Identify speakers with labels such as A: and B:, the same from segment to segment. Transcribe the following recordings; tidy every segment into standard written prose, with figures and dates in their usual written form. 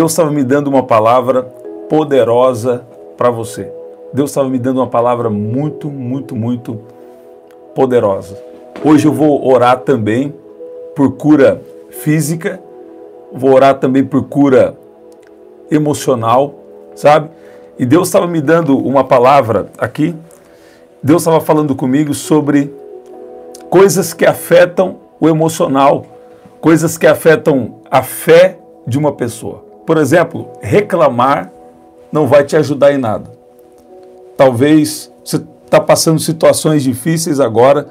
A: Deus estava me dando uma palavra poderosa para você. Deus estava me dando uma palavra muito, muito, muito poderosa. Hoje eu vou orar também por cura física, vou orar também por cura emocional, sabe? E Deus estava me dando uma palavra aqui, Deus estava falando comigo sobre coisas que afetam o emocional, coisas que afetam a fé de uma pessoa. Por exemplo, reclamar não vai te ajudar em nada. Talvez você está passando situações difíceis agora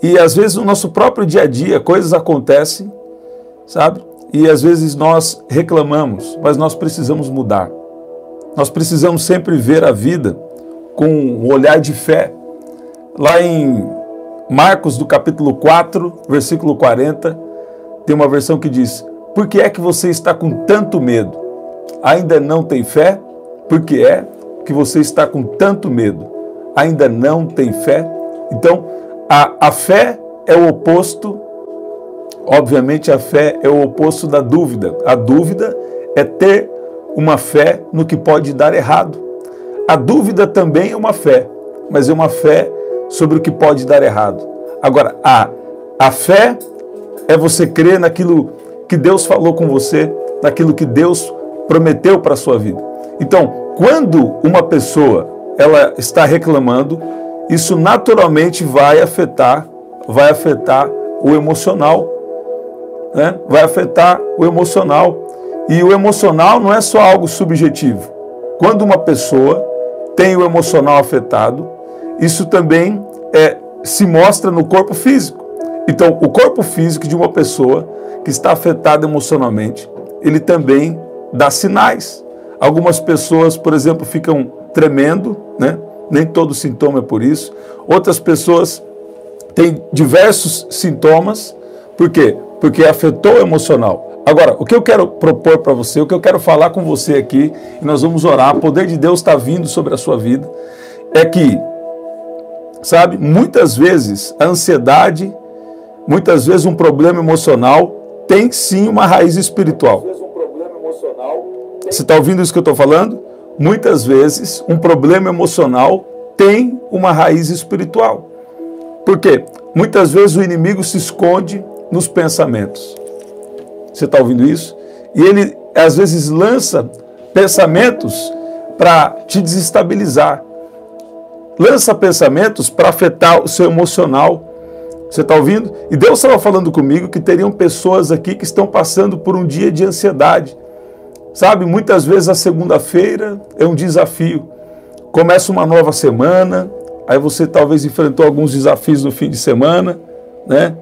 A: e às vezes no nosso próprio dia a dia coisas acontecem, sabe? E às vezes nós reclamamos, mas nós precisamos mudar. Nós precisamos sempre ver a vida com um olhar de fé. Lá em Marcos, do capítulo 4, versículo 40, tem uma versão que diz: por que é que você está com tanto medo? Ainda não tem fé? Por que é que você está com tanto medo? Ainda não tem fé? Então, a fé é o oposto, obviamente a fé é o oposto da dúvida. A dúvida é ter uma fé no que pode dar errado. A dúvida também é uma fé, mas é uma fé sobre o que pode dar errado. Agora, a fé é você crer naquilo que Deus falou com você, naquilo que Deus prometeu para a sua vida. Então, quando uma pessoa ela está reclamando, isso naturalmente vai afetar o emocional, né? Vai afetar o emocional. E o emocional não é só algo subjetivo. Quando uma pessoa tem o emocional afetado, isso também se mostra no corpo físico. Então, o corpo físico de uma pessoa que está afetada emocionalmente, ele também dá sinais. Algumas pessoas, por exemplo, ficam tremendo, né? Nem todo sintoma é por isso. Outras pessoas têm diversos sintomas. Por quê? Porque afetou o emocional. Agora, o que eu quero propor para você, o que eu quero falar com você aqui, e nós vamos orar, o poder de Deus está vindo sobre a sua vida, é que, sabe, muitas vezes a ansiedade, muitas vezes um problema emocional tem sim uma raiz espiritual. Você está ouvindo isso que eu estou falando? Muitas vezes um problema emocional tem uma raiz espiritual. Por quê? Muitas vezes o inimigo se esconde nos pensamentos. Você está ouvindo isso? E ele às vezes lança pensamentos para te desestabilizar. Lança pensamentos para afetar o seu emocional. Você está ouvindo? E Deus estava falando comigo que teriam pessoas aqui que estão passando por um dia de ansiedade. Sabe, muitas vezes a segunda-feira é um desafio. Começa uma nova semana, aí você talvez enfrentou alguns desafios no fim de semana, né?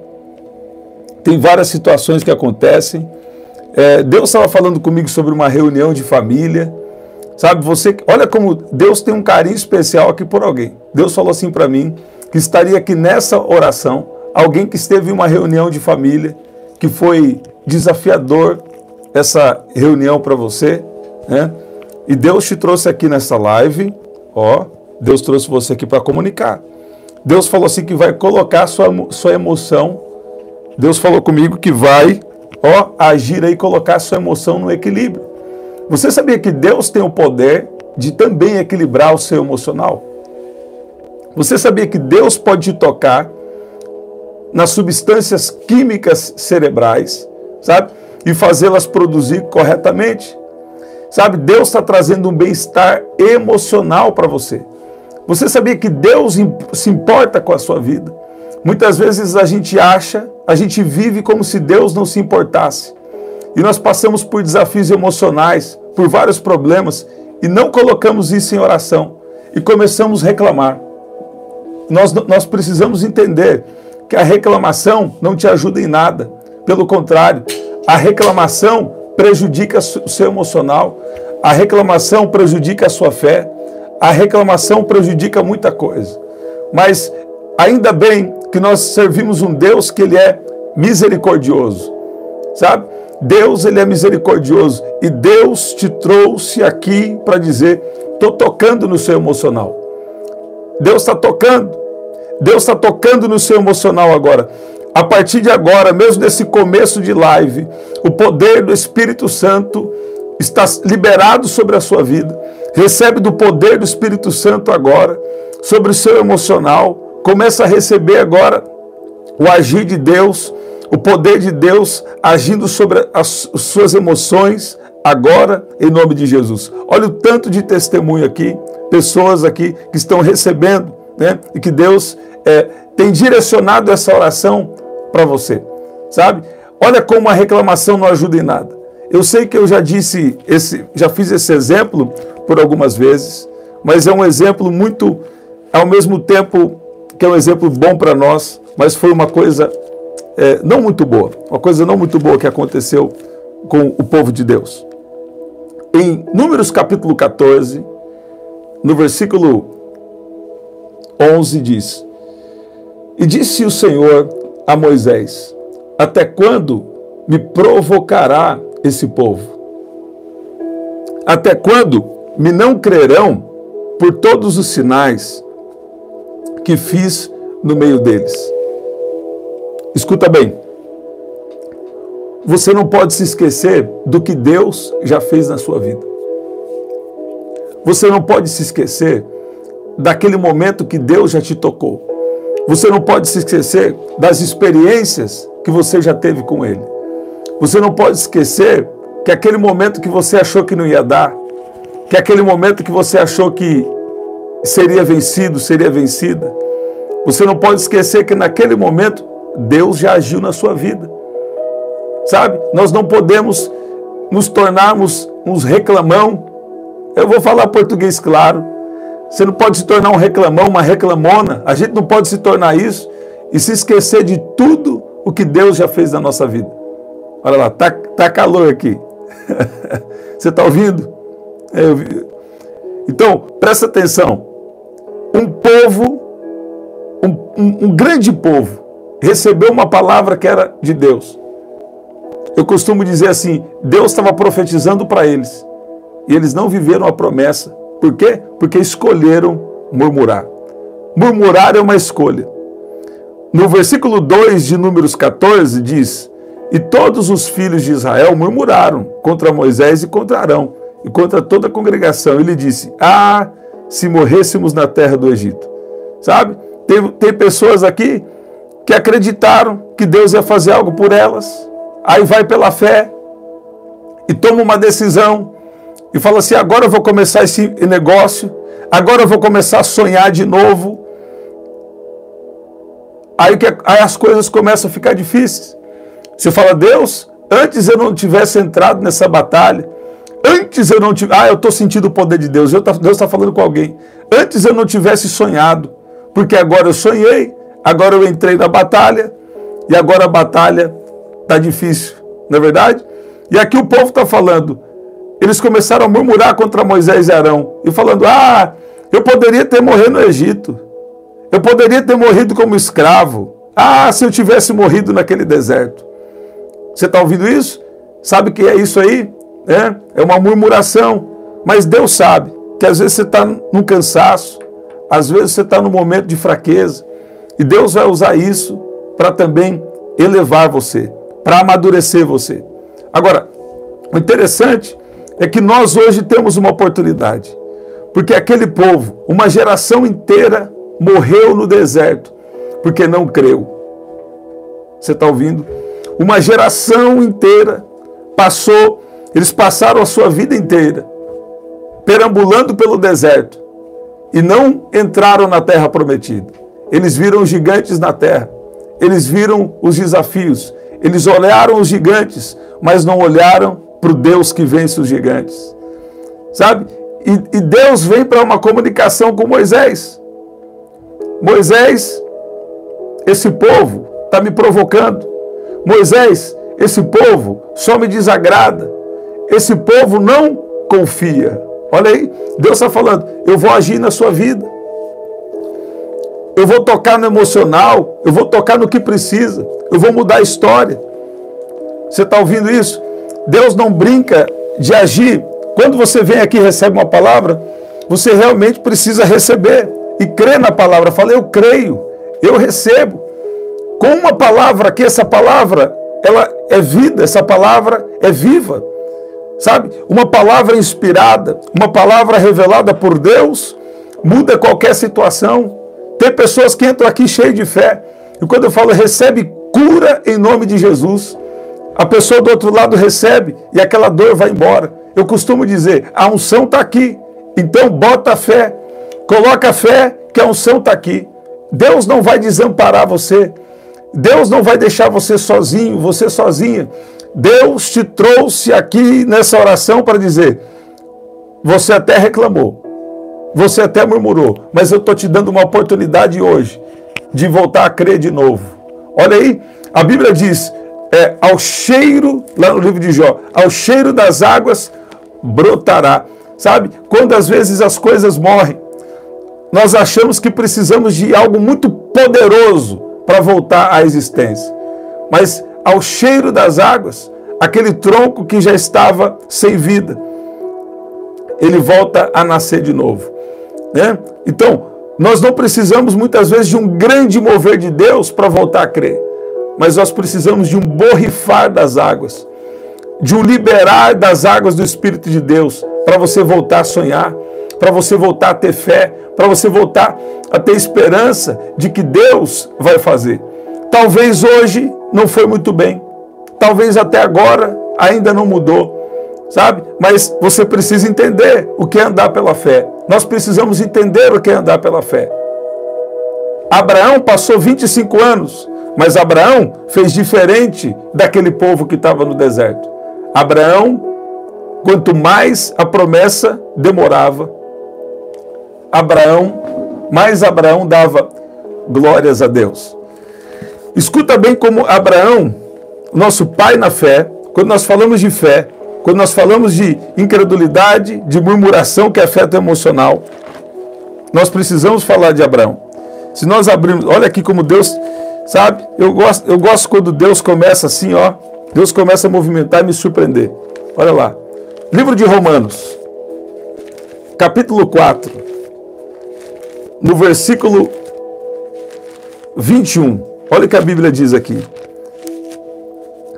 A: Tem várias situações que acontecem. Deus estava falando comigo sobre uma reunião de família. Sabe, olha como Deus tem um carinho especial aqui por alguém. Deus falou assim para mim, que estaria aqui nessa oração, alguém que esteve em uma reunião de família, que foi desafiador essa reunião para você, né? E Deus te trouxe aqui nessa live, Deus trouxe você aqui para comunicar. Deus falou assim que vai colocar sua emoção, Deus falou comigo que vai, agir aí e colocar sua emoção no equilíbrio. Você sabia que Deus tem o poder de também equilibrar o seu emocional? Você sabia que Deus pode te tocar nas substâncias químicas cerebrais, sabe? E fazê-las produzir corretamente. Sabe, Deus está trazendo um bem-estar emocional para você. Você sabia que Deus se importa com a sua vida? Muitas vezes a gente vive como se Deus não se importasse. E nós passamos por desafios emocionais, por vários problemas, e não colocamos isso em oração. E começamos a reclamar. Nós precisamos entender que a reclamação não te ajuda em nada. Pelo contrário, a reclamação prejudica o seu emocional, a reclamação prejudica a sua fé, a reclamação prejudica muita coisa. Mas ainda bem que nós servimos um Deus que ele é misericordioso, sabe? Deus, ele é misericordioso e Deus te trouxe aqui para dizer, estou tocando no seu emocional. Deus está tocando no seu emocional agora. A partir de agora, mesmo nesse começo de live, o poder do Espírito Santo está liberado sobre a sua vida. Recebe do poder do Espírito Santo agora, sobre o seu emocional. Começa a receber agora o agir de Deus, o poder de Deus agindo sobre as suas emoções agora, em nome de Jesus. Olha o tanto de testemunho aqui, pessoas aqui que estão recebendo, né? E que Deus tem direcionado essa oração para você, sabe? Olha como a reclamação não ajuda em nada. Eu sei que eu já fiz esse exemplo por algumas vezes, mas é um exemplo muito, ao mesmo tempo que é um exemplo bom para nós, mas foi uma coisa não muito boa, uma coisa não muito boa que aconteceu com o povo de Deus. Em Números capítulo 14, no versículo 11 diz: E disse o Senhor a Moisés: Até quando me provocará esse povo? Até quando me não crerão por todos os sinais que fiz no meio deles? Escuta bem, você não pode se esquecer do que Deus já fez na sua vida. Você não pode se esquecer daquele momento que Deus já te tocou. Você não pode se esquecer das experiências que você já teve com Ele. Você não pode esquecer que aquele momento que você achou que não ia dar, que aquele momento que você achou que seria vencido, seria vencida, você não pode esquecer que naquele momento Deus já agiu na sua vida. Sabe? Nós não podemos nos tornarmos uns reclamão. Eu vou falar português claro. Você não pode se tornar um reclamão, uma reclamona. A gente não pode se tornar isso e se esquecer de tudo o que Deus já fez na nossa vida. Olha lá, tá calor aqui. Você está ouvindo? Então, presta atenção. Um povo, um grande povo, recebeu uma palavra que era de Deus. Eu costumo dizer assim, Deus estava profetizando para eles. E eles não viveram a promessa. Por quê? Porque escolheram murmurar. Murmurar é uma escolha. No versículo 2 de Números 14 diz: E todos os filhos de Israel murmuraram contra Moisés e contra Arão, e contra toda a congregação. Ele disse: Ah, se morrêssemos na terra do Egito. Sabe? Tem pessoas aqui que acreditaram que Deus ia fazer algo por elas. Aí vai pela fé e toma uma decisão e fala assim: agora eu vou começar esse negócio, agora eu vou começar a sonhar de novo. Aí as coisas começam a ficar difíceis. Você fala: Deus, antes eu não tivesse entrado nessa batalha, antes eu não tivesse... eu estou sentindo o poder de Deus, Deus está falando com alguém. Antes eu não tivesse sonhado, porque agora eu sonhei, agora eu entrei na batalha, e agora a batalha está difícil, não é verdade? E aqui o povo está falando, eles começaram a murmurar contra Moisés e Arão, e falando: ah, eu poderia ter morrido no Egito, eu poderia ter morrido como escravo, ah, se eu tivesse morrido naquele deserto. Você está ouvindo isso? Sabe que é isso aí? É uma murmuração, mas Deus sabe que às vezes você está num cansaço, às vezes você está num momento de fraqueza, e Deus vai usar isso para também elevar você, para amadurecer você. Agora, o interessante é que nós hoje temos uma oportunidade, porque aquele povo, uma geração inteira, morreu no deserto, porque não creu. Você está ouvindo? Uma geração inteira passou, eles passaram a sua vida inteira perambulando pelo deserto e não entraram na terra prometida. Eles viram gigantes na terra, eles viram os desafios, eles olharam os gigantes, mas não olharam para o Deus que vence os gigantes. Sabe? E Deus vem para uma comunicação com Moisés. Moisés, esse povo está me provocando. Moisés, esse povo só me desagrada. Esse povo não confia. Olha aí, Deus está falando: eu vou agir na sua vida. Eu vou tocar no emocional, eu vou tocar no que precisa, eu vou mudar a história. Você está ouvindo isso? Deus não brinca de agir. Quando você vem aqui e recebe uma palavra, você realmente precisa receber e crer na palavra. Fala: eu creio, eu recebo. Com uma palavra aqui, essa palavra, ela é vida, essa palavra é viva. Sabe? Uma palavra inspirada, uma palavra revelada por Deus, muda qualquer situação. Tem pessoas que entram aqui cheias de fé, e quando eu falo recebe cura em nome de Jesus, a pessoa do outro lado recebe e aquela dor vai embora. Eu costumo dizer, a unção está aqui, então bota a fé, coloca a fé que a unção está aqui. Deus não vai desamparar você, Deus não vai deixar você sozinho, você sozinha. Deus te trouxe aqui nessa oração para dizer, você até reclamou, você até murmurou, mas eu estou te dando uma oportunidade hoje de voltar a crer de novo. Olha aí, a Bíblia diz, ao cheiro, lá no livro de Jó, ao cheiro das águas brotará. Sabe, quando às vezes as coisas morrem, nós achamos que precisamos de algo muito poderoso para voltar à existência. Mas ao cheiro das águas, aquele tronco que já estava sem vida, ele volta a nascer de novo, né? Então, nós não precisamos muitas vezes de um grande mover de Deus para voltar a crer, mas nós precisamos de um borrifar das águas, de um liberar das águas do Espírito de Deus, para você voltar a sonhar, para você voltar a ter fé, para você voltar a ter esperança de que Deus vai fazer. Talvez hoje não foi muito bem, talvez até agora ainda não mudou, sabe? Mas você precisa entender o que é andar pela fé. Nós precisamos entender o que é andar pela fé. Abraão passou 25 anos, mas Abraão fez diferente daquele povo que estava no deserto. Abraão, quanto mais a promessa demorava, mais Abraão dava glórias a Deus. Escuta bem como Abraão, nosso pai na fé, quando nós falamos de fé, quando nós falamos de incredulidade, de murmuração, que é afeto emocional, nós precisamos falar de Abraão. Se nós abrirmos, olha aqui como Deus, sabe? Eu gosto quando Deus começa assim, ó. Deus começa a movimentar e me surpreender. Olha lá. Livro de Romanos, capítulo 4, no versículo 21. Olha o que a Bíblia diz aqui.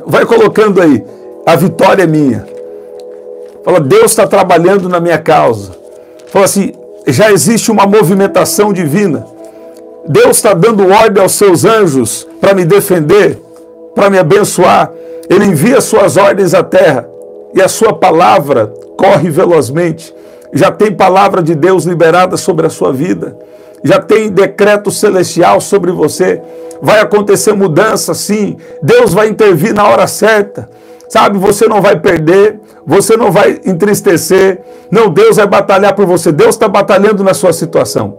A: Vai colocando aí, a vitória é minha. Fala, Deus está trabalhando na minha causa. Fala assim, já existe uma movimentação divina. Deus está dando ordem aos seus anjos para me defender, para me abençoar. Ele envia suas ordens à terra e a sua palavra corre velozmente. Já tem palavra de Deus liberada sobre a sua vida. Já tem decreto celestial sobre você. Vai acontecer mudança, sim. Deus vai intervir na hora certa. Sabe, você não vai perder, você não vai entristecer. Não, Deus vai batalhar por você. Deus está batalhando na sua situação.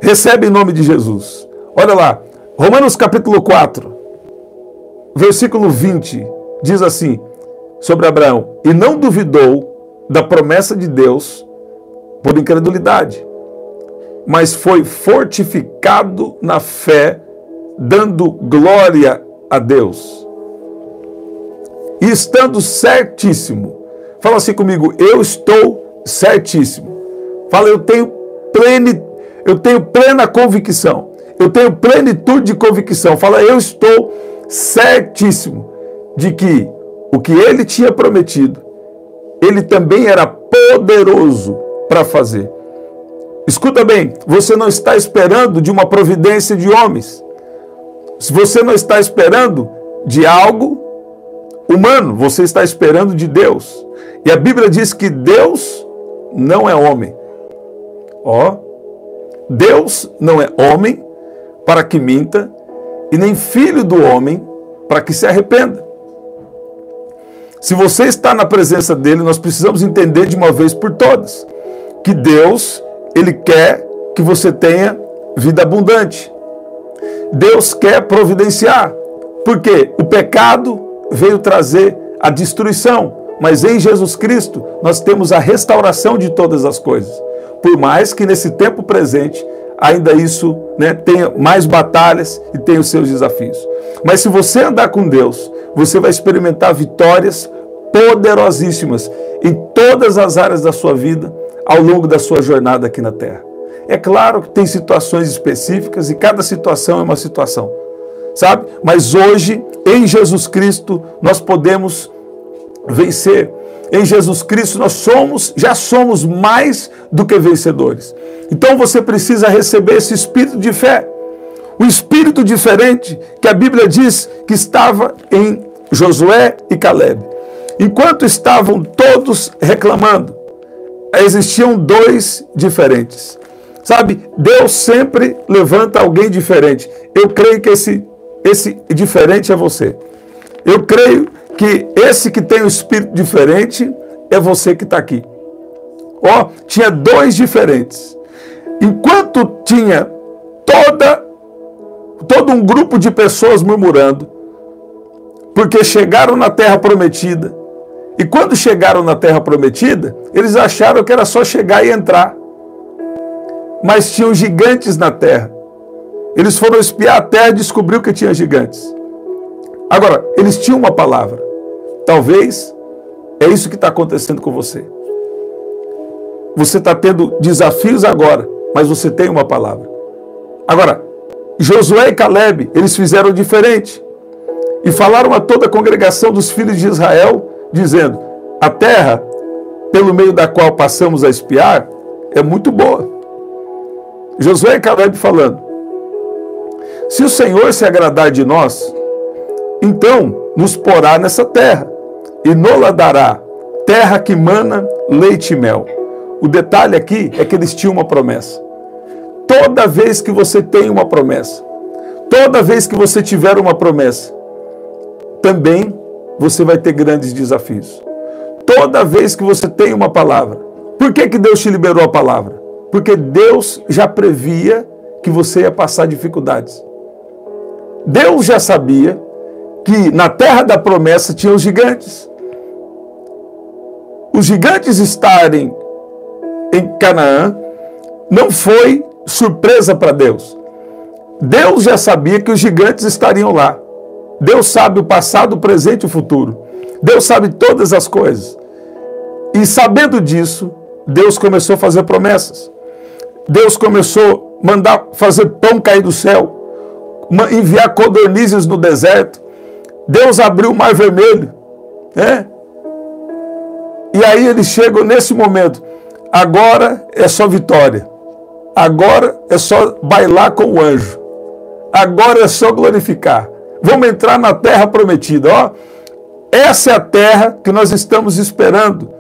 A: Recebe em nome de Jesus. Olha lá, Romanos capítulo 4, versículo 20, diz assim, sobre Abraão, e não duvidou da promessa de Deus por incredulidade, mas foi fortificado na fé, dando glória a Deus. E estando certíssimo, fala assim comigo, eu estou certíssimo. Fala, eu tenho plena convicção, eu tenho plenitude de convicção. Fala, eu estou certíssimo de que o que ele tinha prometido, ele também era poderoso para fazer. Escuta bem, você não está esperando de uma providência de homens. Se você não está esperando de algo humano, você está esperando de Deus. E a Bíblia diz que Deus não é homem. Ó, Deus não é homem para que minta, e nem filho do homem para que se arrependa. Se você está na presença dele, nós precisamos entender de uma vez por todas que Deus, ele quer que você tenha vida abundante. Deus quer providenciar, porque o pecado veio trazer a destruição, mas em Jesus Cristo nós temos a restauração de todas as coisas. Por mais que nesse tempo presente ainda isso, né, tenha mais batalhas e tenha os seus desafios. Mas se você andar com Deus, você vai experimentar vitórias poderosíssimas em todas as áreas da sua vida ao longo da sua jornada aqui na Terra. É claro que tem situações específicas e cada situação é uma situação, sabe? Mas hoje, em Jesus Cristo, nós podemos vencer. em Jesus Cristo, nós já somos mais do que vencedores. Então você precisa receber esse espírito de fé. O espírito diferente que a Bíblia diz que estava em Josué e Calebe. Enquanto estavam todos reclamando, existiam dois diferentes. Sabe, Deus sempre levanta alguém diferente. Eu creio que esse diferente é você. Eu creio que esse que tem o espírito diferente é você que está aqui. Ó, tinha dois diferentes. Enquanto tinha todo um grupo de pessoas murmurando, porque chegaram na terra prometida, e quando chegaram na terra prometida, eles acharam que era só chegar e entrar. Mas tinham gigantes na terra. Eles foram espiar a terra e descobriram que tinha gigantes. Agora, eles tinham uma palavra. Talvez é isso que está acontecendo com você. Você está tendo desafios agora, mas você tem uma palavra. Agora, Josué e Calebe, eles fizeram diferente. E falaram a toda a congregação dos filhos de Israel, dizendo: a terra pelo meio da qual passamos a espiar é muito boa. Josué e Calebe falando: se o Senhor se agradar de nós, então nos porá nessa terra e nos dará terra que mana leite e mel. O detalhe aqui é que eles tinham uma promessa. Toda vez que você tem uma promessa, toda vez que você tiver uma promessa, também você vai ter grandes desafios. Toda vez que você tem uma palavra. Por que Deus te liberou a palavra? Porque Deus já previa que você ia passar dificuldades. Deus já sabia que na terra da promessa tinha os gigantes. Os gigantes estarem em Canaã não foi surpresa para Deus. Deus já sabia que os gigantes estariam lá. Deus sabe o passado, o presente e o futuro. Deus sabe todas as coisas. E sabendo disso, Deus começou a fazer promessas. Deus começou a mandar fazer pão cair do céu, enviar codornizes no deserto. Deus abriu o Mar Vermelho, né? E aí eles chegam nesse momento. Agora é só vitória. Agora é só bailar com o anjo. Agora é só glorificar. Vamos entrar na terra prometida. Ó, essa é a terra que nós estamos esperando.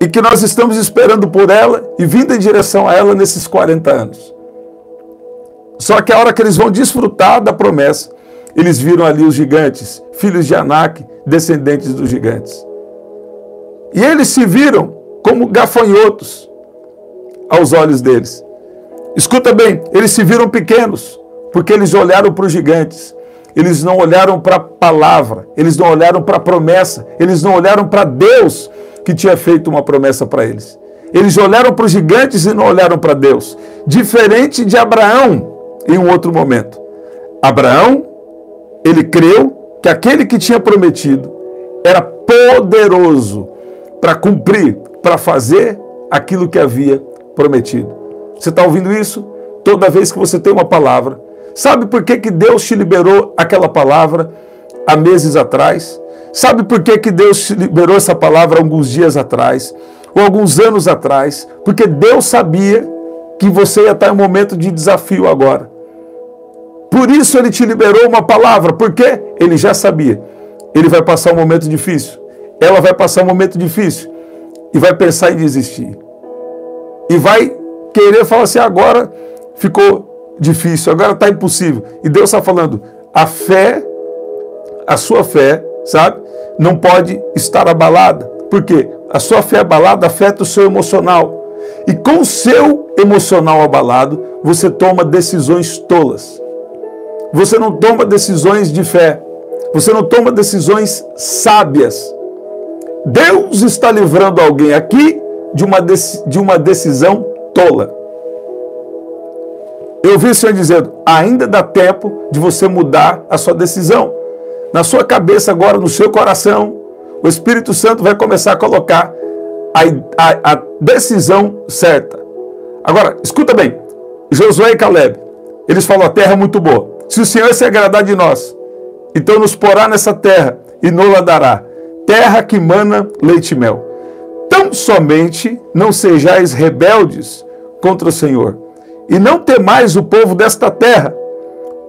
A: E que nós estamos esperando por ela e vindo em direção a ela nesses 40 anos. Só que a hora que eles vão desfrutar da promessa, eles viram ali os gigantes, filhos de Anak, descendentes dos gigantes. E eles se viram como gafanhotos aos olhos deles. Escuta bem, eles se viram pequenos, porque eles olharam para os gigantes. Eles não olharam para a palavra, eles não olharam para a promessa, eles não olharam para Deus que tinha feito uma promessa para eles. Eles olharam para os gigantes e não olharam para Deus. Diferente de Abraão em um outro momento. Abraão, ele creu que aquele que tinha prometido era poderoso para cumprir, para fazer aquilo que havia prometido. Você está ouvindo isso? Toda vez que você tem uma palavra, sabe por que Deus te liberou aquela palavra há meses atrás? Sabe por que Deus te liberou essa palavra alguns dias atrás? Ou alguns anos atrás? Porque Deus sabia que você ia estar em um momento de desafio agora. Por isso Ele te liberou uma palavra. Por quê? Ele já sabia. Ele vai passar um momento difícil. Ela vai passar um momento difícil. E vai pensar em desistir. E vai querer falar assim, agora ficou difícil, agora está impossível. E Deus está falando, a fé, a sua fé, sabe, não pode estar abalada. Por quê? A sua fé abalada afeta o seu emocional. E com o seu emocional abalado, você toma decisões tolas. Você não toma decisões de fé. Você não toma decisões sábias. Deus está livrando alguém aqui de uma decisão tola. Eu ouvi o Senhor dizendo, ainda dá tempo de você mudar a sua decisão. Na sua cabeça agora, no seu coração, o Espírito Santo vai começar a colocar a decisão certa. Agora, escuta bem, Josué e Calebe, eles falam, a terra é muito boa. Se o Senhor se agradar de nós, então nos porá nessa terra e nos dará terra que mana leite e mel. Tão somente não sejais rebeldes contra o Senhor, e não temais o povo desta terra,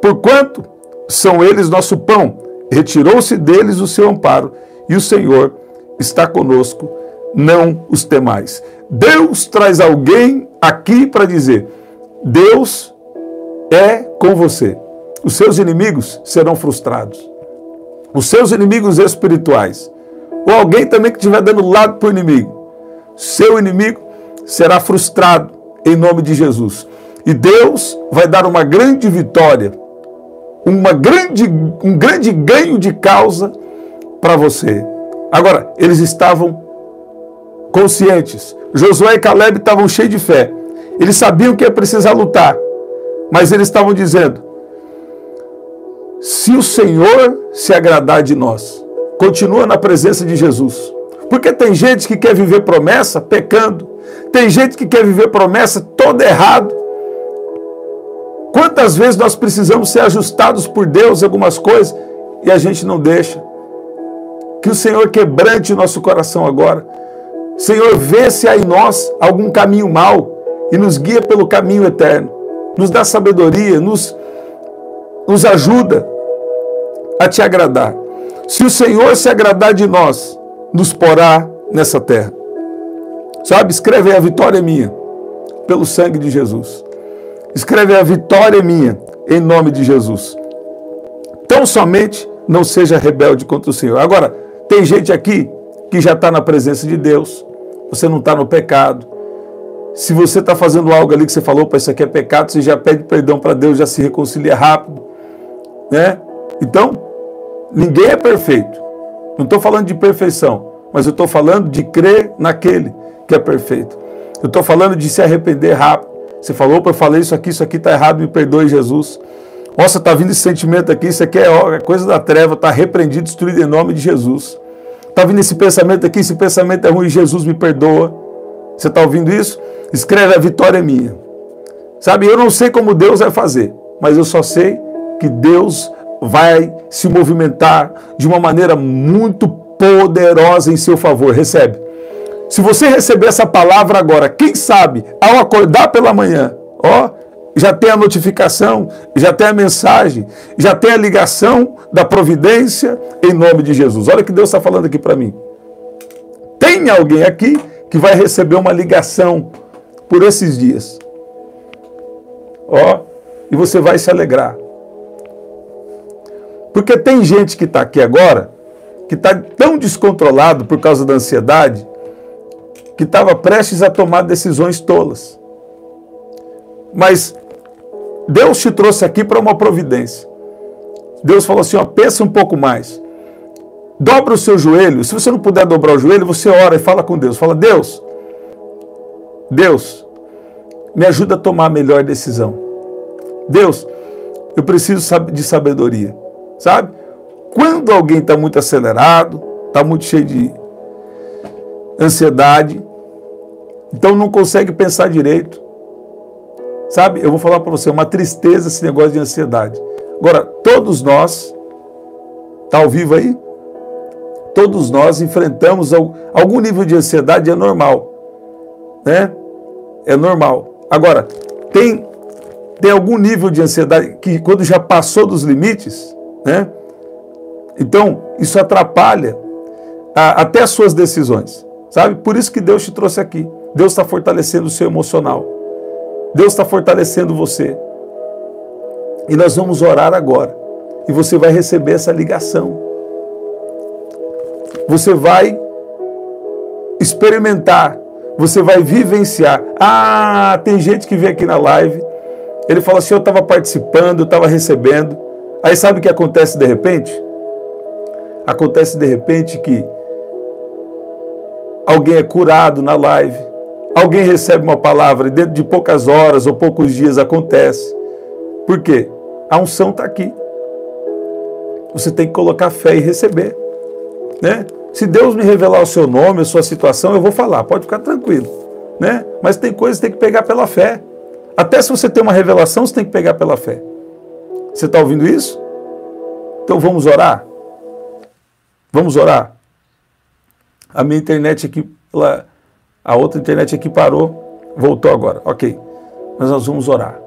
A: porquanto são eles nosso pão. Retirou-se deles o seu amparo, e o Senhor está conosco, não os temais. Deus traz alguém aqui para dizer: Deus é com você. Os seus inimigos serão frustrados. Os seus inimigos espirituais, ou alguém também que estiver dando lado para o inimigo, seu inimigo será frustrado em nome de Jesus. E Deus vai dar uma grande vitória, um grande ganho de causa para você. Agora, eles estavam conscientes. Josué e Caleb estavam cheios de fé. Eles sabiam que ia precisar lutar, mas eles estavam dizendo: se o Senhor se agradar de nós, continua na presença de Jesus. Porque tem gente que quer viver promessa pecando. Tem gente que quer viver promessa todo errado. Quantas vezes nós precisamos ser ajustados por Deus em algumas coisas e a gente não deixa? Que o Senhor quebrante o nosso coração agora. Senhor, vê se há em nós algum caminho mau e nos guia pelo caminho eterno. Nos dá sabedoria, nos ajuda a te agradar. Se o Senhor se agradar de nós, nos porá nessa terra. Sabe, escreve aí: a vitória é minha, pelo sangue de Jesus. Escreve aí: a vitória é minha, em nome de Jesus. Tão somente não seja rebelde contra o Senhor. Agora, tem gente aqui que já está na presença de Deus. Você não está no pecado. Se você está fazendo algo ali que você falou: para isso aqui é pecado, você já pede perdão para Deus, já se reconcilia rápido, né? Então, ninguém é perfeito. Não estou falando de perfeição, mas eu estou falando de crer naquele que é perfeito. Eu estou falando de se arrepender rápido. Você falou: eu falei isso aqui está errado, me perdoe, Jesus. Nossa, está vindo esse sentimento aqui, isso aqui é coisa da treva, está repreendido, destruído em nome de Jesus. Está vindo esse pensamento aqui, esse pensamento é ruim, Jesus me perdoa. Você está ouvindo isso? Escreve: a vitória é minha. Sabe, eu não sei como Deus vai fazer, mas eu só sei que Deus vai se movimentar de uma maneira muito poderosa em seu favor. Recebe. Se você receber essa palavra agora, quem sabe, ao acordar pela manhã, já tem a notificação, já tem a mensagem, já tem a ligação da providência em nome de Jesus. Olha o que Deus está falando aqui para mim. Tem alguém aqui que vai receber uma ligação por esses dias. E você vai se alegrar. Porque tem gente que está aqui agora, que está tão descontrolado por causa da ansiedade, que estava prestes a tomar decisões tolas. Mas Deus te trouxe aqui para uma providência. Deus falou assim: pensa um pouco mais. Dobra o seu joelho. Se você não puder dobrar o joelho, você ora e fala com Deus. Fala: Deus, me ajuda a tomar a melhor decisão. Deus, eu preciso de sabedoria. Sabe? Quando alguém está muito acelerado, está muito cheio de ansiedade, então não consegue pensar direito. Sabe? Eu vou falar para você, uma tristeza esse negócio de ansiedade. Agora, todos nós, está ao vivo aí? Todos nós enfrentamos algum nível de ansiedade, é normal. Né? É normal. Agora, tem algum nível de ansiedade que quando já passou dos limites, né? Então, isso atrapalha até as suas decisões. Sabe? Por isso que Deus te trouxe aqui. Deus está fortalecendo o seu emocional. Deus está fortalecendo você. E nós vamos orar agora. E você vai receber essa ligação. Você vai experimentar. Você vai vivenciar. Tem gente que vem aqui na live. Ele fala assim: eu estava participando, eu estava recebendo. Aí sabe o que acontece de repente? Acontece de repente que alguém é curado na live. Alguém recebe uma palavra e dentro de poucas horas ou poucos dias acontece. Por quê? A unção está aqui. Você tem que colocar fé e receber. Né? Se Deus me revelar o seu nome, a sua situação, eu vou falar. Pode ficar tranquilo. Né? Mas tem coisas que tem que pegar pela fé. Até se você tem uma revelação, você tem que pegar pela fé. Você está ouvindo isso? Então vamos orar? Vamos orar? A minha internet aqui, a outra internet aqui parou, voltou agora. Ok, mas nós vamos orar.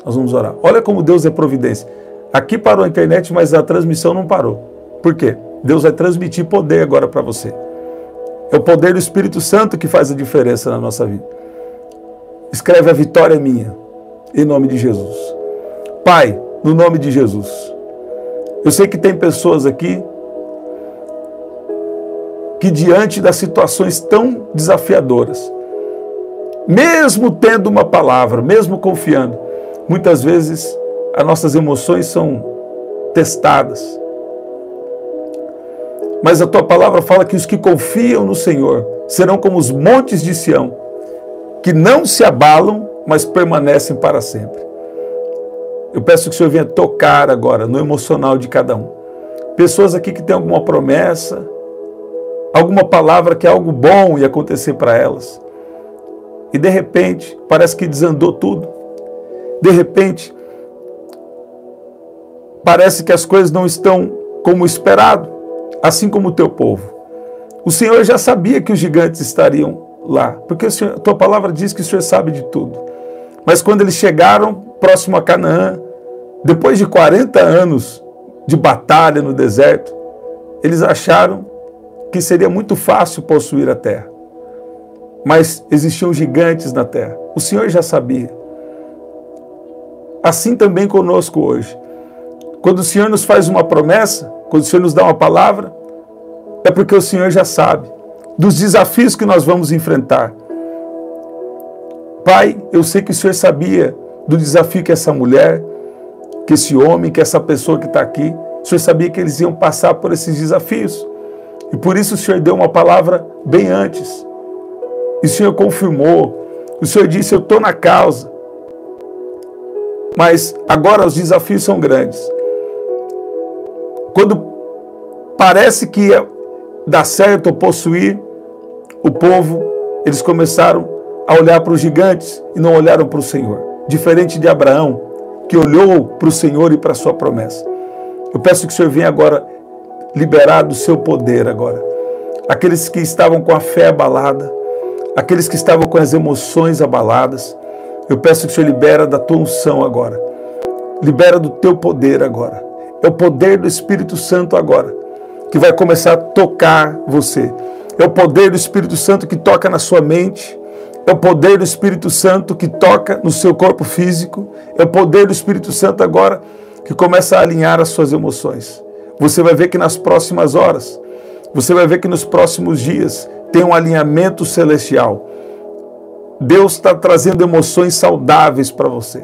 A: Nós vamos orar. Olha como Deus é providência. Aqui parou a internet, mas a transmissão não parou. Por quê? Deus vai transmitir poder agora para você. É o poder do Espírito Santo que faz a diferença na nossa vida. Escreve: a vitória é minha, em nome de Jesus. Pai, no nome de Jesus. Eu sei que tem pessoas aqui que, diante das situações tão desafiadoras, mesmo tendo uma palavra, mesmo confiando, muitas vezes as nossas emoções são testadas. Mas a tua palavra fala que os que confiam no Senhor serão como os montes de Sião, que não se abalam, mas permanecem para sempre. Eu peço que o Senhor venha tocar agora no emocional de cada um. Pessoas aqui que têm alguma promessa, alguma palavra que é algo bom ia acontecer para elas. E de repente, parece que desandou tudo. De repente, parece que as coisas não estão como esperado, assim como o teu povo. O Senhor já sabia que os gigantes estariam lá, porque a tua palavra diz que o Senhor sabe de tudo. Mas quando eles chegaram próximo a Canaã, depois de 40 anos de batalha no deserto, eles acharam que seria muito fácil possuir a terra. Mas existiam gigantes na terra. O Senhor já sabia. Assim também conosco hoje. Quando o Senhor nos faz uma promessa, quando o Senhor nos dá uma palavra, é porque o Senhor já sabe dos desafios que nós vamos enfrentar. Pai, eu sei que o Senhor sabia do desafio que essa mulher, que esse homem, que essa pessoa que está aqui, o Senhor sabia que eles iam passar por esses desafios. E por isso o Senhor deu uma palavra bem antes. E o Senhor confirmou. O Senhor disse: eu estou na causa. Mas agora os desafios são grandes. Quando parece que ia dar certo ou possuir o povo, eles começaram a olhar para os gigantes e não olharam para o Senhor. Diferente de Abraão, que olhou para o Senhor e para a sua promessa. Eu peço que o Senhor venha agora liberar do seu poder agora. Aqueles que estavam com a fé abalada, aqueles que estavam com as emoções abaladas, eu peço que o Senhor libera da tua unção agora. Libera do teu poder agora. É o poder do Espírito Santo agora que vai começar a tocar você. É o poder do Espírito Santo que toca na sua mente. É o poder do Espírito Santo que toca no seu corpo físico. É o poder do Espírito Santo agora que começa a alinhar as suas emoções. Você vai ver que nas próximas horas, você vai ver que nos próximos dias tem um alinhamento celestial. Deus está trazendo emoções saudáveis para você.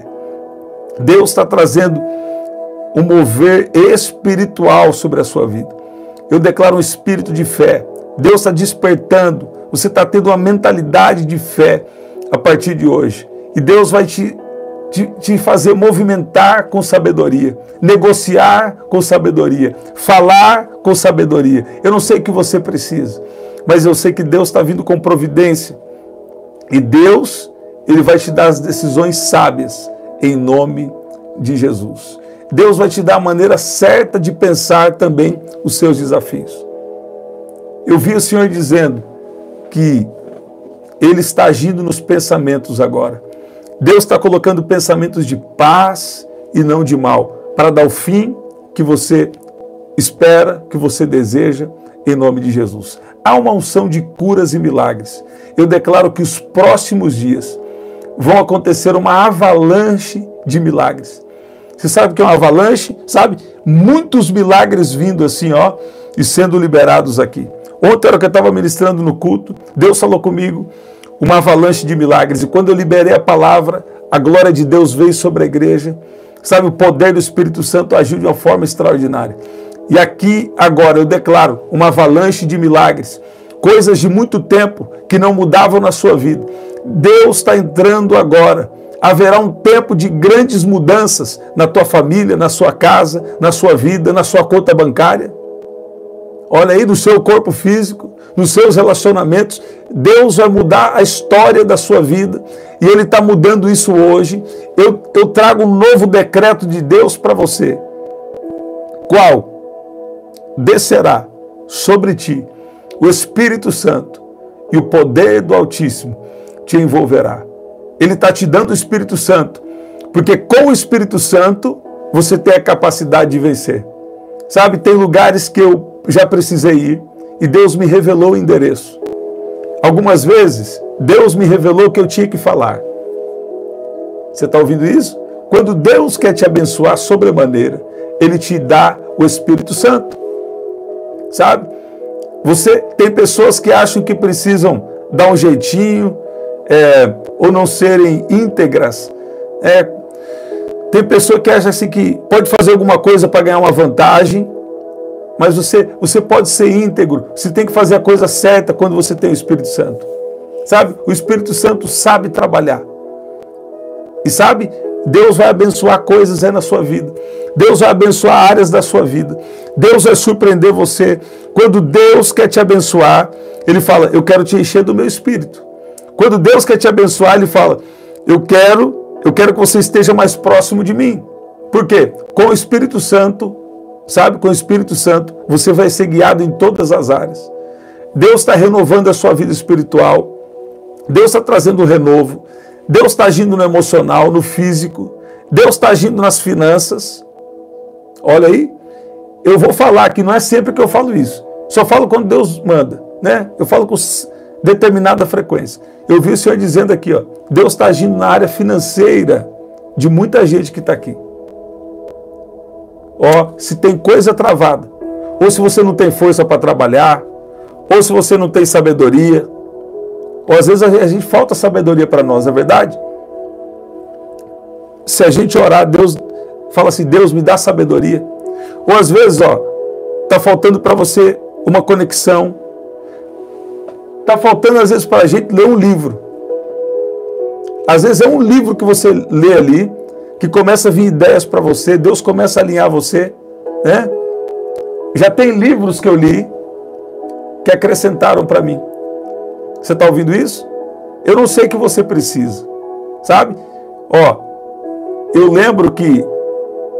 A: Deus está trazendo um mover espiritual sobre a sua vida. Eu declaro um espírito de fé. Deus está despertando. Você está tendo uma mentalidade de fé a partir de hoje. E Deus vai te fazer movimentar com sabedoria, negociar com sabedoria, falar com sabedoria. Eu não sei o que você precisa, mas eu sei que Deus está vindo com providência. E Deus, Ele vai te dar as decisões sábias em nome de Jesus. Deus vai te dar a maneira certa de pensar também os seus desafios. Eu vi o Senhor dizendo que Ele está agindo nos pensamentos agora. Deus está colocando pensamentos de paz e não de mal, para dar o fim que você espera, que você deseja, em nome de Jesus. Há uma unção de curas e milagres. Eu declaro que os próximos dias vão acontecer uma avalanche de milagres. Você sabe o que é uma avalanche? Sabe? Muitos milagres vindo assim, ó, e sendo liberados aqui. Ontem, era que eu estava ministrando no culto, Deus falou comigo, uma avalanche de milagres. E quando eu liberei a palavra, a glória de Deus veio sobre a igreja. Sabe, o poder do Espírito Santo agiu de uma forma extraordinária. E aqui, agora, eu declaro uma avalanche de milagres. Coisas de muito tempo que não mudavam na sua vida. Deus está entrando agora. Haverá um tempo de grandes mudanças na tua família, na sua casa, na sua vida, na sua conta bancária. Olha aí, no seu corpo físico, nos seus relacionamentos. Deus vai mudar a história da sua vida. E Ele está mudando isso hoje. Eu trago um novo decreto de Deus para você. Qual? Descerá sobre ti o Espírito Santo e o poder do Altíssimo te envolverá. Ele está te dando o Espírito Santo, porque com o Espírito Santo você tem a capacidade de vencer. Sabe, tem lugares que eu já precisei ir e Deus me revelou o endereço. Algumas vezes, Deus me revelou que eu tinha que falar. Você está ouvindo isso? Quando Deus quer te abençoar sobremaneira, Ele te dá o Espírito Santo. Sabe? Você tem pessoas que acham que precisam dar um jeitinho, ou não serem íntegras. Tem pessoa que acha assim que pode fazer alguma coisa para ganhar uma vantagem, mas você pode ser íntegro. Você tem que fazer a coisa certa quando você tem o Espírito Santo. Sabe? O Espírito Santo sabe trabalhar. E sabe? Deus vai abençoar coisas na sua vida. Deus vai abençoar áreas da sua vida. Deus vai surpreender você. Quando Deus quer te abençoar, Ele fala, eu quero te encher do meu Espírito. Quando Deus quer te abençoar, Ele fala, eu quero que você esteja mais próximo de mim. Por quê? Com o Espírito Santo, sabe? Com o Espírito Santo, você vai ser guiado em todas as áreas. Deus está renovando a sua vida espiritual. Deus está trazendo um renovo. Deus está agindo no emocional, no físico. Deus está agindo nas finanças. Olha aí. Eu vou falar que não é sempre que eu falo isso. Só falo quando Deus manda, né? Eu falo com determinada frequência. Eu vi o Senhor dizendo aqui, ó, Deus está agindo na área financeira de muita gente que está aqui. Ó, se tem coisa travada, ou se você não tem força para trabalhar, ou se você não tem sabedoria, ou às vezes a gente falta sabedoria para nós, é verdade? Se a gente orar, Deus fala assim, Deus me dá sabedoria. Ou às vezes, ó, está faltando para você uma conexão. Está faltando às vezes para a gente ler um livro. Às vezes é um livro que você lê ali, que começa a vir ideias para você, Deus começa a alinhar você, né? Já tem livros que eu li que acrescentaram para mim. Você está ouvindo isso? Eu não sei o que você precisa, sabe? Ó, eu lembro que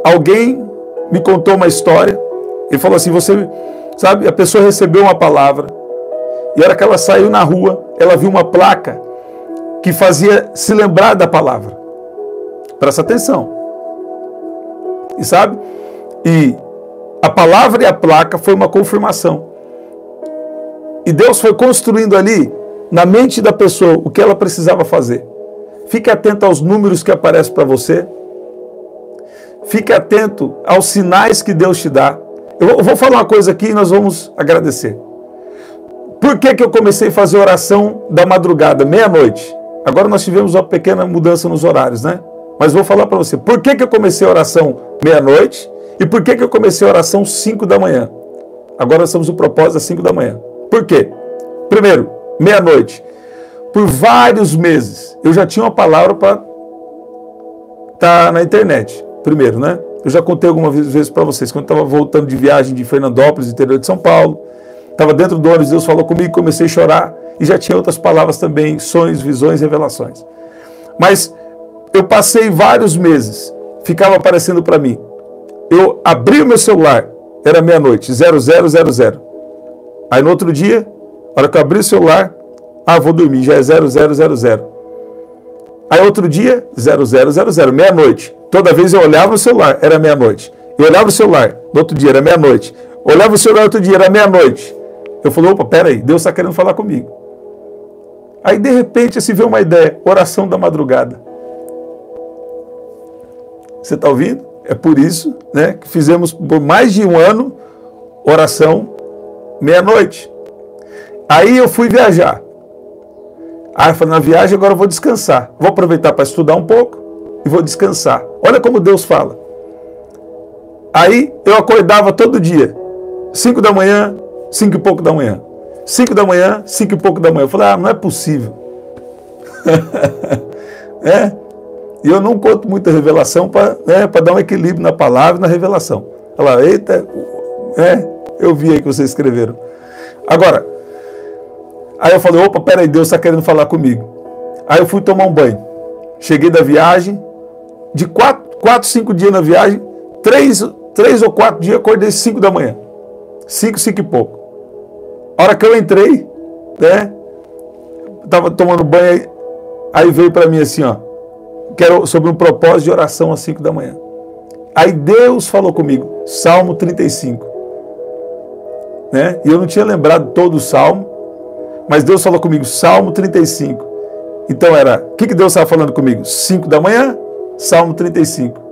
A: alguém me contou uma história, ele falou assim, você, sabe, a pessoa recebeu uma palavra, e a hora que ela saiu na rua, ela viu uma placa que fazia se lembrar da palavra. Presta atenção. E sabe? E a palavra e a placa foi uma confirmação. E Deus foi construindo ali, na mente da pessoa, o que ela precisava fazer. Fique atento aos números que aparecem para você. Fique atento aos sinais que Deus te dá. Eu vou falar uma coisa aqui e nós vamos agradecer. Por que eu comecei a fazer oração da madrugada, meia-noite? Agora nós tivemos uma pequena mudança nos horários, né? Mas vou falar para você. Por que eu comecei a oração meia-noite? E por que eu comecei a oração 5 da manhã? Agora nós estamos no propósito às 5 da manhã. Por quê? Primeiro, meia-noite. Por vários meses, eu já tinha uma palavra para estar na internet. Primeiro, né? Eu já contei algumas vezes para vocês. Quando eu estava voltando de viagem de Fernandópolis, interior de São Paulo, estava dentro do ônibus, Deus falou comigo, comecei a chorar. E já tinha outras palavras também, sonhos, visões, revelações. Mas eu passei vários meses, ficava aparecendo para mim. Eu abri o meu celular, era meia-noite, 0000. Aí no outro dia, na hora que eu abri o celular, vou dormir, já é 0000. Aí outro dia, 0000, meia-noite. Toda vez eu olhava o celular, era meia-noite. Eu olhava o celular, no outro dia era meia-noite. Olhava o celular, outro dia era meia-noite. Eu falei, opa, peraí, Deus está querendo falar comigo. Aí de repente se vê uma ideia, oração da madrugada. Você está ouvindo? É por isso, né, que fizemos por mais de um ano oração meia-noite. Aí eu fui viajar. Aí eu falei, na viagem agora eu vou descansar. Vou aproveitar para estudar um pouco e vou descansar. Olha como Deus fala. Aí eu acordava todo dia, 5 da manhã, 5 e pouco da manhã. 5 da manhã, 5 e pouco da manhã. Eu falei, não é possível. E eu não conto muita revelação para dar um equilíbrio na palavra e na revelação. Ela, eita, eu vi aí que vocês escreveram. Agora, aí eu falei, opa, peraí, Deus está querendo falar comigo. Aí eu fui tomar um banho. Cheguei da viagem, de 4, 5 dias na viagem, 3 ou 4 dias, acordei 5 da manhã. 5 e pouco. A hora que eu entrei, né? Estava tomando banho, aí veio para mim assim, ó, que era sobre um propósito de oração às 5 da manhã. Aí Deus falou comigo, Salmo 35. Né? E eu não tinha lembrado todo o Salmo, mas Deus falou comigo, Salmo 35. Então era, o que Deus estava falando comigo? 5 da manhã, Salmo 35.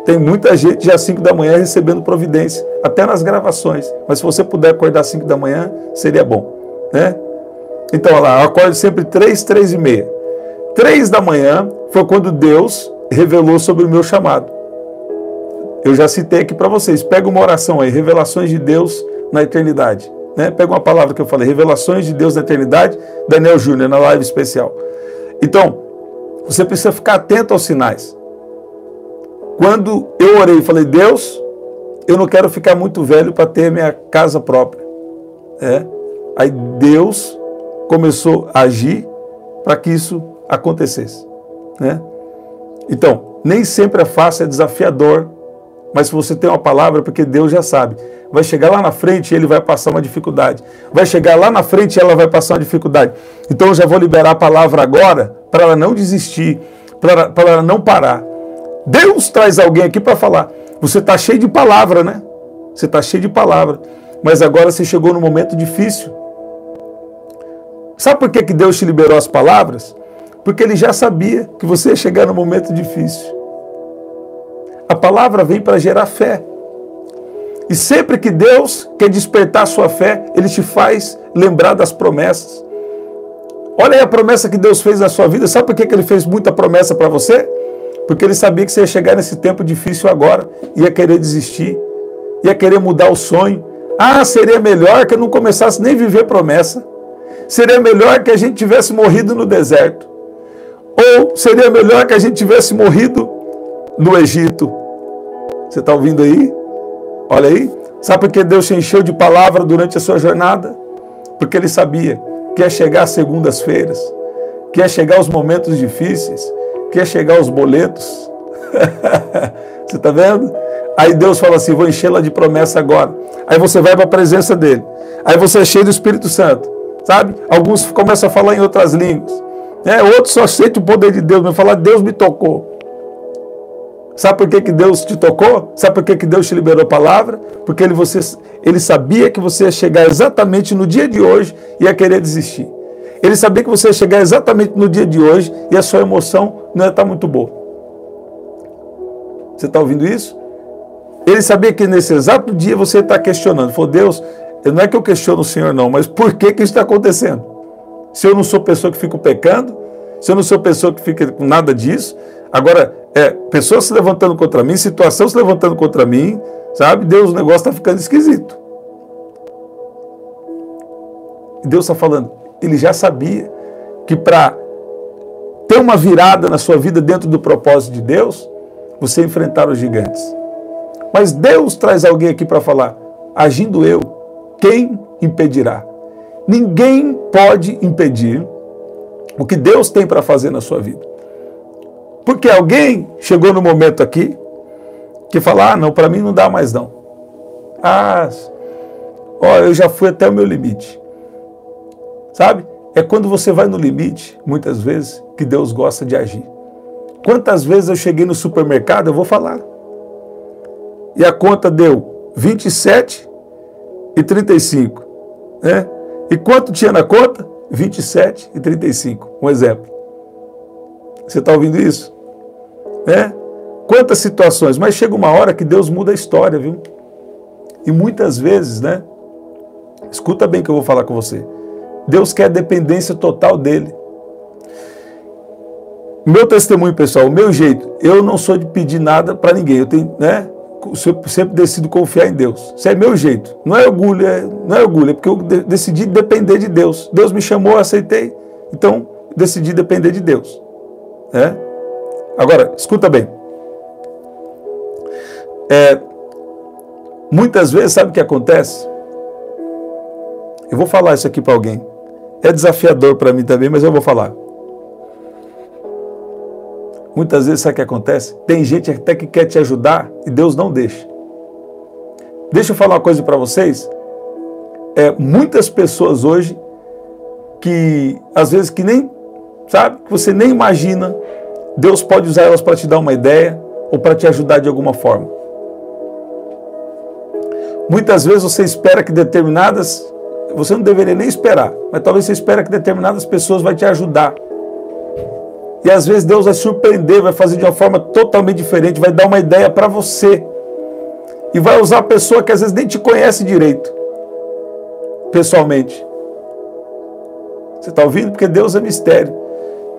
A: Tem muita gente já às 5 da manhã recebendo providência, até nas gravações. Mas se você puder acordar às 5 da manhã, seria bom. Né? Então, olha lá, eu acordo sempre 3, 3 e meia. 3 da manhã foi quando Deus revelou sobre o meu chamado. Eu já citei aqui para vocês. Pega uma oração aí, revelações de Deus na eternidade. Né? Pega uma palavra que eu falei, revelações de Deus na eternidade, Daniel Júnior, na live especial. Então, você precisa ficar atento aos sinais. Quando eu orei e falei, Deus, eu não quero ficar muito velho para ter minha casa própria. Aí Deus começou a agir para que isso acontecesse. Né? Então, nem sempre é fácil, é desafiador, mas se você tem uma palavra, porque Deus já sabe. Vai chegar lá na frente e ele vai passar uma dificuldade. Vai chegar lá na frente e ela vai passar uma dificuldade. Então eu já vou liberar a palavra agora para ela não desistir, para ela não parar. Deus traz alguém aqui para falar. Você está cheio de palavra, né? Você está cheio de palavra. Mas agora você chegou num momento difícil. Sabe por que Deus te liberou as palavras? Porque Ele já sabia que você ia chegar num momento difícil. A palavra vem para gerar fé. E sempre que Deus quer despertar a sua fé, Ele te faz lembrar das promessas. Olha aí a promessa que Deus fez na sua vida. Sabe por que Ele fez muita promessa para você? Porque Ele sabia que você ia chegar nesse tempo difícil agora, ia querer desistir, ia querer mudar o sonho. Ah, seria melhor que eu não começasse nem a viver promessa. Seria melhor que a gente tivesse morrido no deserto. Ou seria melhor que a gente tivesse morrido no Egito. Você está ouvindo aí? Olha aí. Sabe por que Deus te encheu de palavra durante a sua jornada? Porque Ele sabia que ia chegar as segundas-feiras, que ia chegar os momentos difíceis, que ia chegar os boletos. Você está vendo? Aí Deus fala assim, vou enchê-la de promessa agora. Aí você vai para a presença dEle. Aí você é cheio do Espírito Santo. Sabe? Alguns começam a falar em outras línguas. Outros só sentem o poder de Deus. Mas falar, Deus me tocou. Sabe por que Deus te tocou? Sabe por que Deus te liberou a palavra? Porque Ele sabia que você ia chegar exatamente no dia de hoje e ia querer desistir. Ele sabia que você ia chegar exatamente no dia de hoje e a sua emoção não ia estar muito boa. Você está ouvindo isso? Ele sabia que nesse exato dia você está questionando. Falou, Deus, não é que eu questiono o Senhor não, mas por que isso está acontecendo? Se eu não sou pessoa que fica pecando, se eu não sou pessoa que fica com nada disso, agora, pessoas se levantando contra mim, situação se levantando contra mim, sabe? Deus, o negócio está ficando esquisito. E Deus está falando, Ele já sabia que para ter uma virada na sua vida dentro do propósito de Deus, você enfrentar os gigantes. Mas Deus traz alguém aqui para falar, agindo eu, quem impedirá? Ninguém pode impedir o que Deus tem para fazer na sua vida. Porque alguém chegou no momento aqui que fala, não, para mim não dá mais não. Eu já fui até o meu limite. Sabe? É quando você vai no limite, muitas vezes, que Deus gosta de agir. Quantas vezes eu cheguei no supermercado, eu vou falar. E a conta deu 27,35. Né? E quanto tinha na conta? 27,35. Um exemplo. Você está ouvindo isso? Né? Quantas situações, mas chega uma hora que Deus muda a história, viu? E muitas vezes, né? Escuta bem o que eu vou falar com você. Deus quer a dependência total dele. Meu testemunho, pessoal, o meu jeito, eu não sou de pedir nada para ninguém. Eu tenho, né? Eu sempre decido confiar em Deus. Isso é meu jeito. Não é orgulho, não é orgulho, é porque eu decidi depender de Deus. Deus me chamou, eu aceitei. Então, decidi depender de Deus. Né? Agora, escuta bem. Muitas vezes, sabe o que acontece? Eu vou falar isso aqui para alguém. É desafiador para mim também, mas eu vou falar. Muitas vezes, sabe o que acontece? Tem gente até que quer te ajudar e Deus não deixa. Deixa eu falar uma coisa para vocês. muitas pessoas hoje que às vezes que nem, sabe, que você nem imagina, Deus pode usar elas para te dar uma ideia ou para te ajudar de alguma forma. Muitas vezes você espera que determinadas, você não deveria nem esperar, mas talvez você espera que determinadas pessoas vão te ajudar. E às vezes Deus vai surpreender, vai fazer de uma forma totalmente diferente, vai dar uma ideia para você. E vai usar a pessoa que às vezes nem te conhece direito, pessoalmente. Você está ouvindo? Porque Deus é mistério.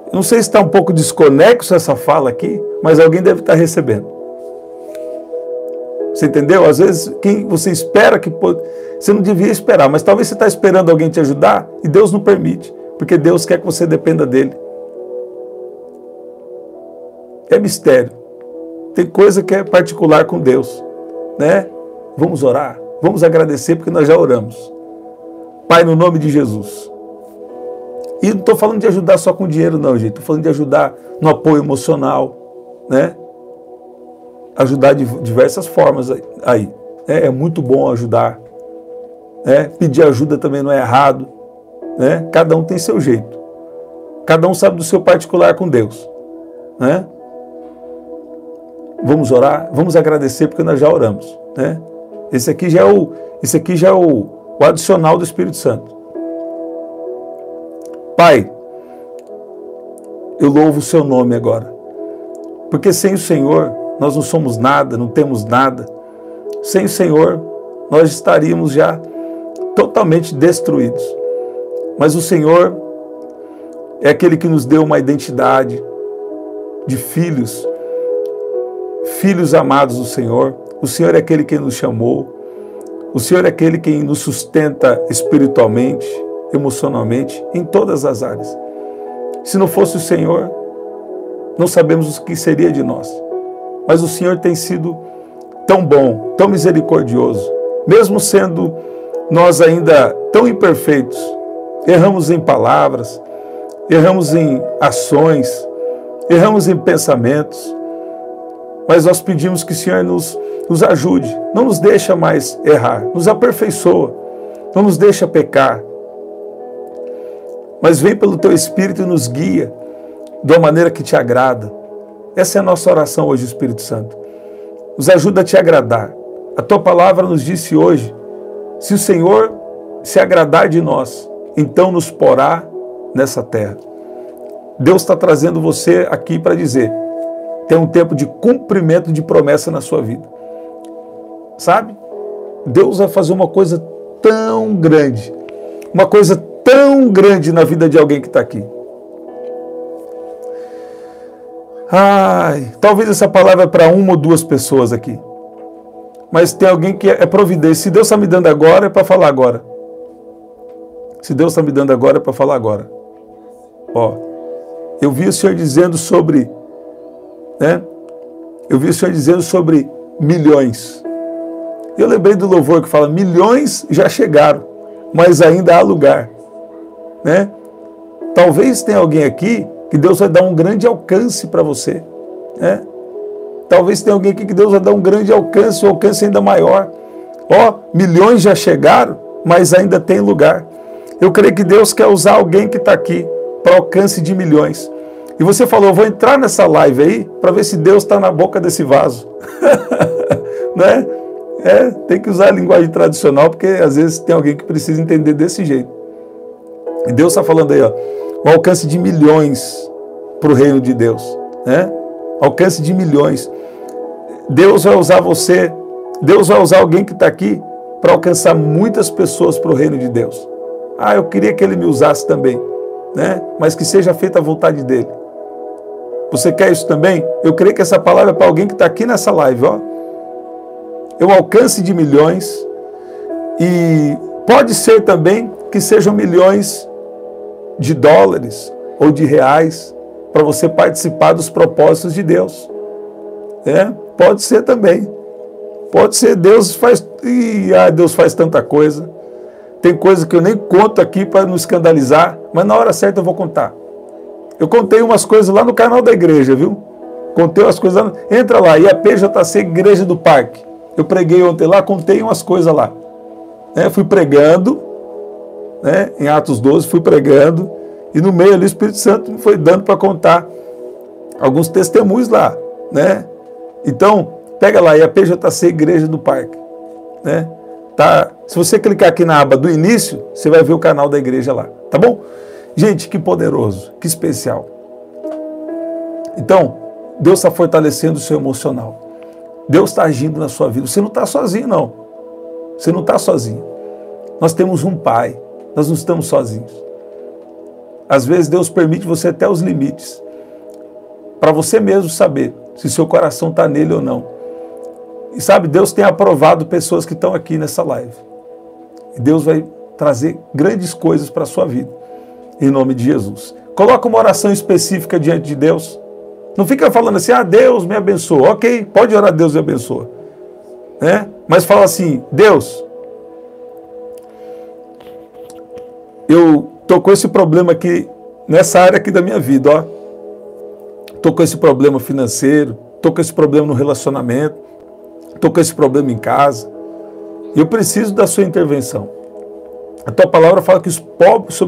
A: Eu não sei se está um pouco desconexo essa fala aqui, mas alguém deve estar recebendo. Você entendeu? Às vezes, quem você espera que pode, você não devia esperar, mas talvez você está esperando alguém te ajudar e Deus não permite, porque Deus quer que você dependa dele. É mistério. Tem coisa que é particular com Deus, né? Vamos orar, vamos agradecer porque nós já oramos. Pai, no nome de Jesus. E não estou falando de ajudar só com dinheiro não, gente. Estou falando de ajudar no apoio emocional, né? Ajudar de diversas formas aí. É muito bom ajudar. Pedir ajuda também não é errado. Né? Cada um tem seu jeito. Cada um sabe do seu particular com Deus. Né? Vamos orar, vamos agradecer porque nós já oramos. Né? Esse aqui já é o adicional do Espírito Santo. Pai, eu louvo o seu nome agora. Porque sem o Senhor nós não somos nada, não temos nada. Sem o Senhor, nós estaríamos já totalmente destruídos. Mas o Senhor é aquele que nos deu uma identidade de filhos, filhos amados do Senhor. O Senhor é aquele que nos chamou. O Senhor é aquele que nos sustenta espiritualmente, emocionalmente, em todas as áreas. Se não fosse o Senhor, não sabemos o que seria de nós. Mas o Senhor tem sido tão bom, tão misericordioso, mesmo sendo nós ainda tão imperfeitos. Erramos em palavras, erramos em ações, erramos em pensamentos, mas nós pedimos que o Senhor nos ajude, não nos deixa mais errar, nos aperfeiçoa, não nos deixa pecar, mas vem pelo Teu Espírito e nos guia de uma maneira que Te agrada. Essa é a nossa oração hoje, Espírito Santo. Nos ajuda a Te agradar. A Tua palavra nos disse hoje, se o Senhor se agradar de nós, então nos porá nessa terra. Deus está trazendo você aqui para dizer, tem um tempo de cumprimento de promessa na sua vida. Sabe? Deus vai fazer uma coisa tão grande na vida de alguém que está aqui. Ai, talvez essa palavra é para uma ou duas pessoas aqui. Mas tem alguém que é providência. Se Deus está me dando agora, é para falar agora. Se Deus está me dando agora, é para falar agora. Ó, eu vi o Senhor dizendo sobre, né? Eu vi o Senhor dizendo sobre milhões. Eu lembrei do louvor que fala, milhões já chegaram, mas ainda há lugar. Né? Talvez tenha alguém aqui que Deus vai dar um grande alcance para você. Né? Talvez tenha alguém aqui que Deus vai dar um grande alcance, um alcance ainda maior. Ó, milhões já chegaram, mas ainda tem lugar. Eu creio que Deus quer usar alguém que está aqui para alcance de milhões. E você falou, eu vou entrar nessa live aí para ver se Deus está na boca desse vaso. Né? Tem que usar a linguagem tradicional, porque às vezes tem alguém que precisa entender desse jeito. E Deus está falando aí, ó, o alcance de milhões para o reino de Deus. Né? Alcance de milhões. Deus vai usar você, Deus vai usar alguém que está aqui para alcançar muitas pessoas para o reino de Deus. Ah, eu queria que Ele me usasse também, né? Mas que seja feita a vontade dEle. Você quer isso também? Eu creio que essa palavra é para alguém que está aqui nessa live, ó. É um alcance de milhões e pode ser também que sejam milhões de dólares ou de reais para você participar dos propósitos de Deus. Pode ser também. Pode ser, Deus faz tanta coisa. Tem coisa que eu nem conto aqui para não escandalizar, mas na hora certa eu vou contar. Eu contei umas coisas lá no canal da igreja, viu? Contei umas coisas lá. Entra lá, IAPJC, Igreja do Parque. Eu preguei ontem lá, contei umas coisas lá. Fui pregando né, em Atos 12, fui pregando, e no meio ali o Espírito Santo me foi dando para contar alguns testemunhos lá, né? Então, pega lá, a PJC Igreja do Parque, né? Tá, se você clicar aqui na aba do início, você vai ver o canal da igreja lá, tá bom? Gente, que poderoso, que especial. Então, Deus está fortalecendo o seu emocional. Deus está agindo na sua vida. Você não está sozinho, não. Você não está sozinho. Nós temos um Pai. Nós não estamos sozinhos. Às vezes Deus permite você até os limites, para você mesmo saber se seu coração está nele ou não. E sabe, Deus tem aprovado pessoas que estão aqui nessa live. E Deus vai trazer grandes coisas para a sua vida. Em nome de Jesus. Coloca uma oração específica diante de Deus. Não fica falando assim, Deus me abençoa. Ok, pode orar, Deus me abençoa. Né? Mas fala assim, Deus, eu estou com esse problema aqui, nessa área aqui da minha vida, ó. Estou com esse problema financeiro, estou com esse problema no relacionamento, estou com esse problema em casa. E eu preciso da sua intervenção. A tua palavra fala que os pobres,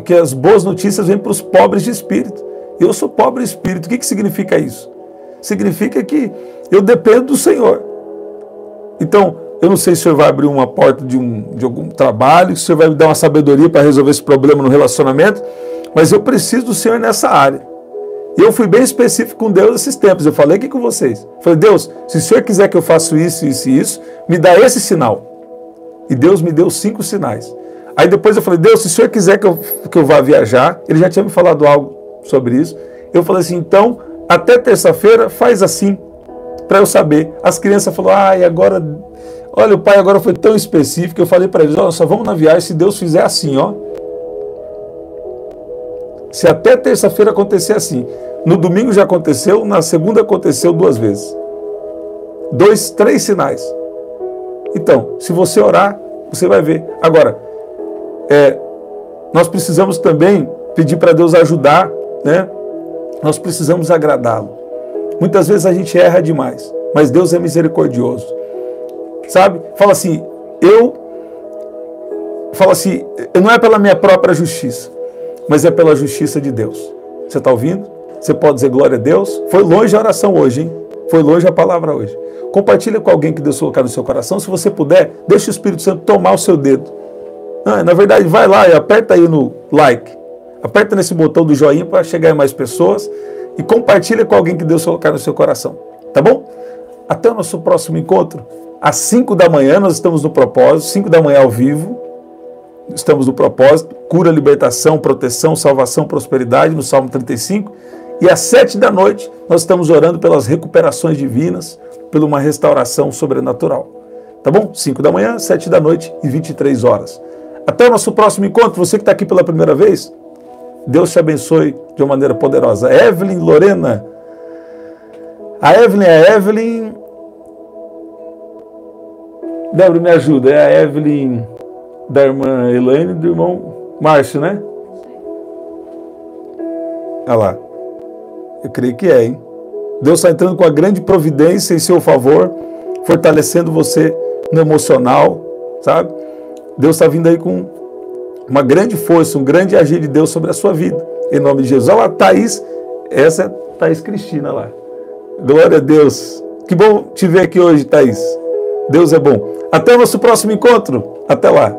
A: que as boas notícias vêm para os pobres de espírito. Eu sou pobre de espírito. O que significa isso? Significa que eu dependo do Senhor. Então, eu não sei se o Senhor vai abrir uma porta de algum trabalho, se o Senhor vai me dar uma sabedoria para resolver esse problema no relacionamento, mas eu preciso do Senhor nessa área. E eu fui bem específico com Deus esses tempos. Eu falei aqui com vocês. Falei, Deus, se o Senhor quiser que eu faça isso, isso e isso, me dá esse sinal. E Deus me deu 5 sinais. Aí depois eu falei, Deus, se o Senhor quiser que eu vá viajar, Ele já tinha me falado algo sobre isso. Eu falei assim, então, até terça-feira, faz assim, para eu saber. As crianças falaram, agora, olha, o pai agora foi tão específico, eu falei para eles, só vamos na viagem se Deus fizer assim, ó. Se até terça-feira acontecer assim, no domingo já aconteceu, na segunda aconteceu 2 vezes. 3 sinais. Então, se você orar, você vai ver. Agora, nós precisamos também pedir para Deus ajudar, né? Nós precisamos agradá-lo. Muitas vezes a gente erra demais, mas Deus é misericordioso. Sabe? Fala assim, não é pela minha própria justiça, mas é pela justiça de Deus. Você está ouvindo? Você pode dizer glória a Deus? Foi longe a oração hoje, hein? Foi longe a palavra hoje. Compartilha com alguém que Deus colocar no seu coração. Se você puder, deixa o Espírito Santo tomar o seu dedo. Na verdade, vai lá e aperta aí no like. Aperta nesse botão do joinha para chegar a mais pessoas. E compartilha com alguém que Deus colocar no seu coração. Tá bom? Até o nosso próximo encontro. Às 5 da manhã, nós estamos no propósito. 5 da manhã ao vivo. Estamos no propósito. Cura, libertação, proteção, salvação, prosperidade, no Salmo 35. E às 7 da noite, nós estamos orando pelas recuperações divinas, por uma restauração sobrenatural. Tá bom? 5 da manhã, 7 da noite e 23 horas. Até o nosso próximo encontro. Você que está aqui pela primeira vez, Deus te abençoe de uma maneira poderosa. Evelyn Lorena. A Evelyn é a Evelyn... Débora, me ajuda. É a Evelyn da irmã Elaine e do irmão Márcio, né? Olha lá. Eu creio que é, hein? Deus está entrando com a grande providência em seu favor, fortalecendo você no emocional, sabe? Deus está vindo aí com uma grande força, um grande agir de Deus sobre a sua vida. Em nome de Jesus. Olha lá, Thaís. Essa é Thaís Cristina lá. Glória a Deus. Que bom te ver aqui hoje, Thaís. Deus é bom. Até o nosso próximo encontro. Até lá.